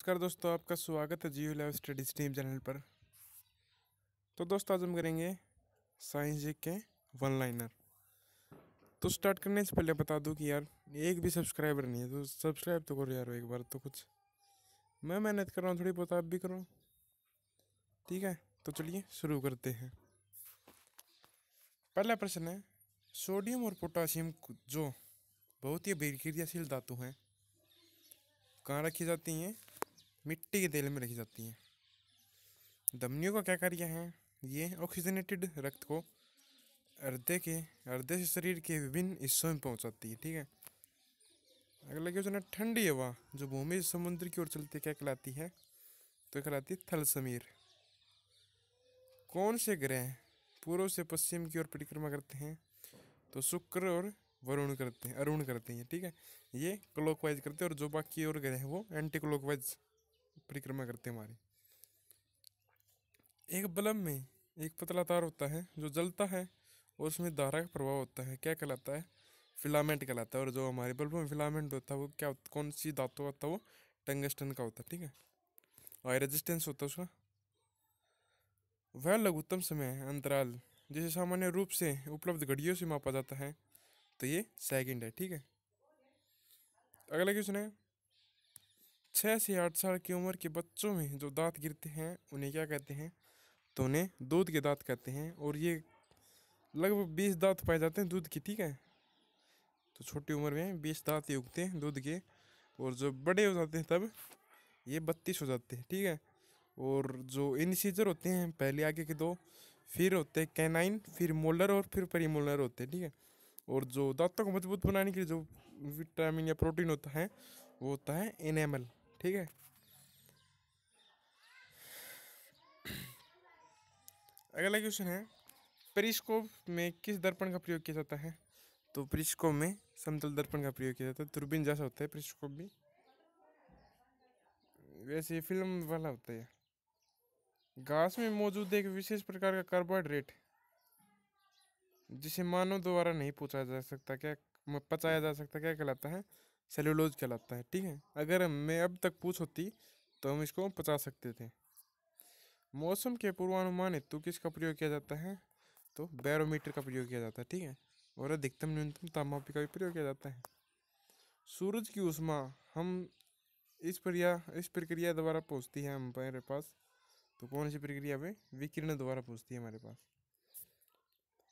नमस्कार दोस्तों, आपका स्वागत है जियो लाइव स्टडी स्ट्रीम चैनल पर। तो दोस्तों आज हम करेंगे साइंस जी के वन लाइनर। तो स्टार्ट करने से पहले बता दूं कि यार एक भी सब्सक्राइबर नहीं है तो सब्सक्राइब तो करो यार एक बार। तो कुछ मैं मेहनत कर रहा हूँ, थोड़ी बहुत आप भी करो, ठीक है। तो चलिए शुरू करते हैं। पहला प्रश्न है, सोडियम और पोटासियम जो बहुत ही अभिक्रियाशील धातु हैं, कहाँ रखी जाती हैं? मिट्टी के तेल में रखी जाती हैं। धमनियों का क्या कार्य है? ये ऑक्सीजनेटेड रक्त को हृदय से शरीर के विभिन्न हिस्सों में पहुंचाती है, ठीक है। अगला क्वेश्चन है, ठंडी हवा जो भूमि से समुद्र की ओर चलती है क्या कहलाती है? तो कहलाती है थल समीर। कौन से ग्रह पूर्व से पश्चिम की ओर परिक्रमा करते हैं? तो शुक्र और अरुण करते हैं, ठीक है। ये क्लॉकवाइज करते हैं और जो बाकी और ग्रह हैं वो एंटी क्लॉकवाइज परिक्रमा करते हैं हमारी। एक बल्ब में एक पतला तार होता है जो जलता है और उसमें धारा का प्रभाव होता है, क्या कहलाता है? फिलामेंट कहलाता है। और जो हमारे बल्ब में फिलामेंट होता है वो क्या कौन सी धातु होता है? वो टंगस्टन का होता है, ठीक है। और रेजिस्टेंस होता है उसका। वह लघुत्तम समय अंतराल जिसे सामान्य रूप से उपलब्ध घड़ियों से मापा जाता है, तो ये सेकंड है, ठीक है। अगला क्वेश्चन है, 6 से 8 साल की उम्र के बच्चों में जो दांत गिरते हैं उन्हें क्या कहते हैं? तो उन्हें दूध के दांत कहते हैं। और ये लगभग 20 दांत पाए जाते हैं दूध की, ठीक है। तो छोटी उम्र में 20 दांत ही उगते हैं दूध के, और जो बड़े हो जाते हैं तब ये 32 हो जाते हैं, ठीक है। और जो इनसीजर होते हैं पहले आगे के दो, फिर होते हैं कैनाइन, फिर मोलर और फिर पेरीमोलर होते हैं, ठीक है। और जो दांतों को मजबूत बनाने के लिए जो विटामिन या प्रोटीन होता है वो होता है एनेमल, ठीक है। अगला क्वेश्चन है, पेरिस्कोप में किस दर्पण का प्रयोग किया जाता है? तो पेरिस्कोप में समतल दर्पण का प्रयोग किया जाता है। दूरबीन जैसा होता है पेरिस्कोप भी, वैसे फिल्म वाला होता है। घास में मौजूद एक विशेष प्रकार का कार्बोहाइड्रेट जिसे मानव द्वारा नहीं पचाया जा सकता क्या कहलाता है? सेलुलोज कहलाता है, ठीक है। अगर हमें अब तक पूछ होती तो हम इसको पचा सकते थे। मौसम के पूर्वानुमान हेतु किसका प्रयोग किया जाता है? तो बैरोमीटर का प्रयोग किया जाता है, ठीक है। और अधिकतम न्यूनतम तापमापी का भी प्रयोग किया जाता है। सूरज की ऊष्मा हम इस प्रक्रिया द्वारा पहुंचती है हमारे पास, तो कौन सी प्रक्रिया में? विकिरण द्वारा पहुंचती है हमारे पास।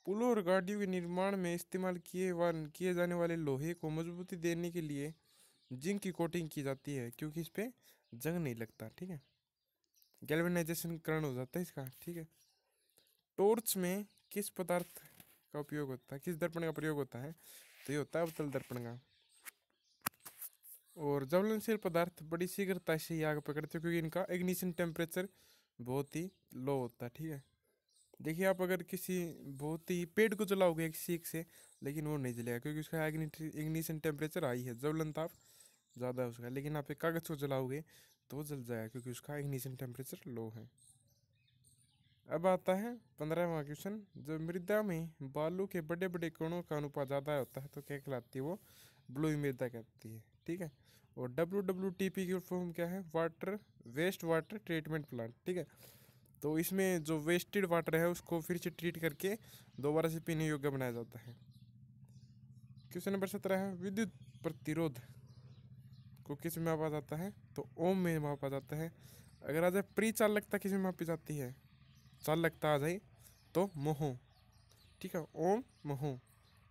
पुलों और गाड़ियों के निर्माण में इस्तेमाल किए जाने वाले लोहे को मजबूती देने के लिए जिंक की कोटिंग की जाती है, क्योंकि इस पे जंग नहीं लगता, ठीक है। गैल्वेनाइजेशन करण हो जाता है इसका, ठीक है। टॉर्च में किस पदार्थ का उपयोग होता है, किस दर्पण का प्रयोग होता है? तो ये होता है अवतल दर्पण का। और ज्वलनशील पदार्थ बड़ी शीघ्रता से ही आग पकड़ते हैं क्योंकि इनका इग्निशन टेम्परेचर बहुत ही लो होता है, ठीक है। देखिए आप अगर किसी बहुत ही पेड़ को जलाओगे एक सीख से, लेकिन वो नहीं जलेगा क्योंकि उसका इग्निशन टेम्परेचर हाई है, ज्वलन ताप ज़्यादा है उसका। लेकिन आप एक कागज़ को जलाओगे तो वो जल जाएगा क्योंकि उसका इग्निशन टेम्परेचर लो है। अब आता है 15वां क्वेश्चन, जब मृदा में बालू के बड़े बड़े कणों का अनुपात ज़्यादा होता है तो क्या कहलाती है? वो ब्लूई मृदा कहती है, ठीक है। और WWTP की फॉर्म क्या है? वेस्ट वाटर ट्रीटमेंट प्लांट, ठीक है। तो इसमें जो वेस्टेड वाटर है उसको फिर से ट्रीट करके दोबारा से पीने योग्य बनाया जाता है। क्वेश्चन नंबर 17 है, विद्युत प्रतिरोध को किस में मापा जाता है? तो ओम में मापा जाता है। अगर आ जाए परिचालकता किस में मापी जाती है? चालकता आ जाए तो मोह, ठीक है। ओम मोह,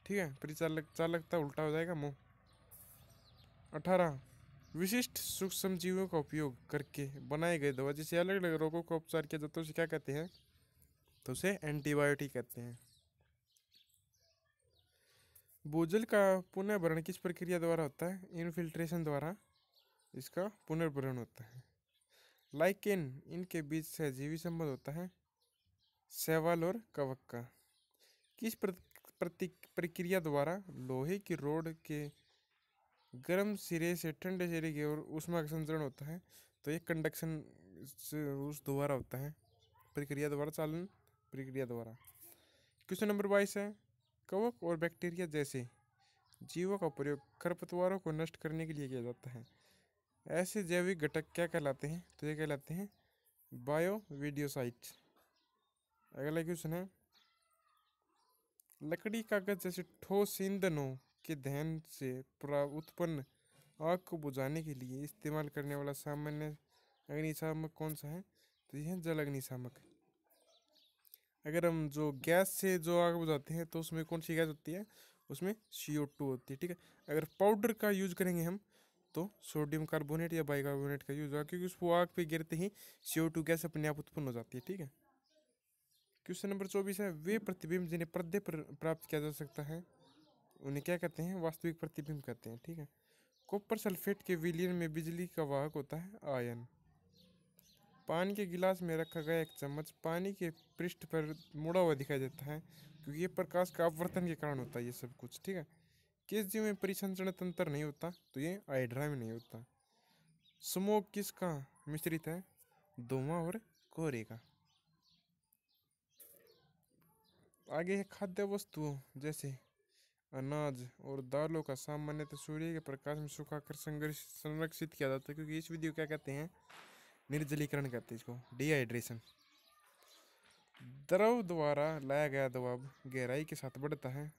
ठीक है। चालकता उल्टा हो जाएगा मोह। 18, विशिष्ट सूक्ष्म जीवों का उपयोग करके बनाए गए दवा जिसे अलग अलग रोगों का उपचार किया जाता है उसे क्या कहते हैं? तो उसे एंटीबायोटिक कहते हैं। भूजल का पुनर्भरण किस प्रक्रिया द्वारा होता है? इनफिल्ट्रेशन द्वारा इसका पुनर्भरण होता है। लाइकेन इनके बीच सहजीवी संबंध होता है शैवाल और कवक का। किस प्रक्रिया द्वारा लोहे की रॉड के गर्म सिरे से ठंडे सिरे की ओर ऊष्मा का संचरण होता है? तो ये कंडक्शन उस द्वारा होता है, प्रक्रिया द्वारा, चालन प्रक्रिया द्वारा। क्वेश्चन नंबर 22 है, कवक और बैक्टीरिया जैसे जीवों का प्रयोग खरपतवारों को नष्ट करने के लिए किया जाता है। ऐसे जैविक घटक क्या कहलाते हैं? तो ये कहलाते हैं बायोवीडियोसाइट्स। अगला क्वेश्चन है, लकड़ी कागज जैसे ठोस ईंधनों के दहन से उत्पन्न आग को बुझाने के लिए इस्तेमाल करने वाला सामान्य अग्निशामक कौन सा है? तो यह है जल अग्निशामक। अगर हम जो गैस से जो आग बुझाते हैं तो उसमें कौन सी गैस होती है? उसमें CO2 होती है, ठीक है। अगर पाउडर का यूज करेंगे हम तो सोडियम कार्बोनेट या बाइकार्बोनेट का यूज होगा, क्योंकि उसको आग पे गिरते ही CO2 गैस अपने आप उत्पन्न हो जाती है, ठीक है। क्वेश्चन नंबर 24 है, वे प्रतिबिंब जिन्हें पर्दे पर प्राप्त किया जा सकता है उन्हें क्या कहते हैं? वास्तविक प्रतिबिंब कहते हैं, ठीक है। कॉपर सल्फेट के विलयन में बिजली का वाहक होता है आयन। पानी के गिलास में रखा गया एक चम्मच पानी के पृष्ठ पर मुड़ा हुआ दिखाई देता है, क्योंकि ये प्रकाश का अपवर्तन के कारण होता है ये सब कुछ, ठीक है। किस जीव में परिसंचरण तंत्र नहीं होता? तो ये हाइड्रा में नहीं होता। स्मोक किसका मिश्रित है? धुआं और कोहरे का। आगे है खाद्य वस्तुओं जैसे अनाज और दालों का सामान्यतः सूर्य के प्रकाश में सुखाकर संरक्षित किया जाता है, क्योंकि इस विधि को क्या कहते हैं? निर्जलीकरण कहते हैं इसको, डिहाइड्रेशन। द्रव द्वारा लाया गया दबाव गहराई के साथ बढ़ता है।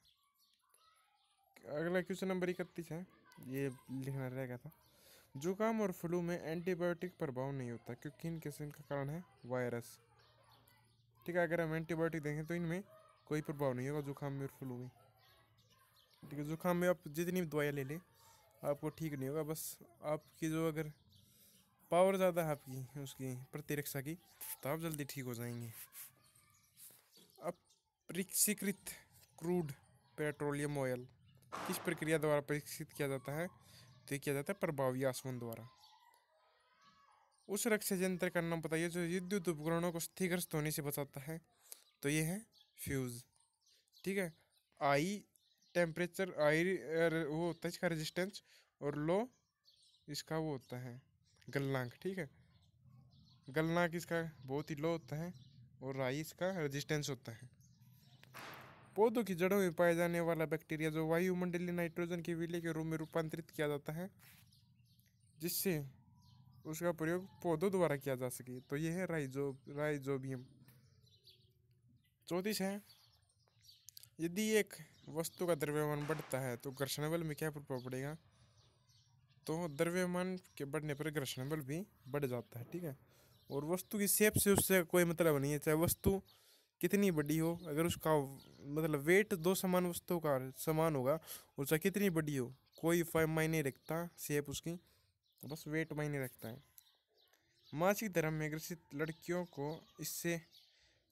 अगला क्वेश्चन नंबर 31 है, ये लिखना रह गया था। जुकाम और फ्लू में एंटीबायोटिक प्रभाव नहीं होता, क्योंकि इनके इनका कारण है वायरस, ठीक है। अगर हम एंटीबायोटिक देखें तो इनमें कोई प्रभाव नहीं होगा जुकाम में और फ्लू में, ठीक है। जुकाम में आप जितनी भी दवाइयाँ ले लें आपको ठीक नहीं होगा, बस आपकी जो अगर पावर ज़्यादा है आपकी उसकी प्रतिरक्षा की तो आप जल्दी ठीक हो जाएंगे। अपरिष्कृत क्रूड पेट्रोलियम ऑयल किस प्रक्रिया द्वारा परीक्षित किया जाता है? तो ये किया जाता है प्रभावी आसवन द्वारा। उस रक्षा यंत्र का नाम बताइए जो विद्युत उपकरणों को क्षतिग्रस्त होने से बचाता है। तो ये है फ्यूज, ठीक है। हाई टेम्परेचर हाई वो होता है इसका रेजिस्टेंस, और लो इसका वो होता है गलनांक, ठीक है। गलनांक इसका बहुत ही लो होता है और हाई इसका रेजिस्टेंस होता है। पौधों की जड़ों में पाया जाने वाला बैक्टीरिया जो वायुमंडलीय नाइट्रोजन के विलय के रूप में रूपांतरित किया जाता है, जिससे उसका प्रयोग पौधों द्वारा किया जा सके, तो ये है राइजोबियम। 34 है, यदि एक वस्तु का द्रव्यमान बढ़ता है तो घर्षण बल में क्या प्रभाव पड़ेगा? तो द्रव्यमान के बढ़ने पर घर्षण बल भी बढ़ जाता है, ठीक है। और वस्तु की शेप से उससे कोई मतलब नहीं है, चाहे वस्तु कितनी बड़ी हो, अगर उसका मतलब वेट दो समान वस्तुओं का समान होगा और चाहे कितनी बड़ी हो कोई मायने रखता शेप उसकी, बस वेट मायने रखता है। मासिक धर्म में ग्रसित लड़कियों को इससे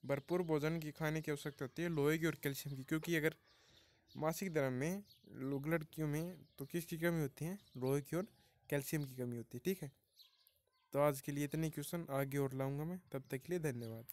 भरपूर भोजन की खाने की आवश्यकता होती है, लोहे की और कैल्शियम की, क्योंकि अगर मासिक धर्म में लोग लड़कियों में तो किसकी कमी होती है? लोहे की और कैल्शियम की कमी होती है, ठीक है। तो आज के लिए इतने क्वेश्चन आगे और लाऊंगा मैं, तब तक के लिए धन्यवाद।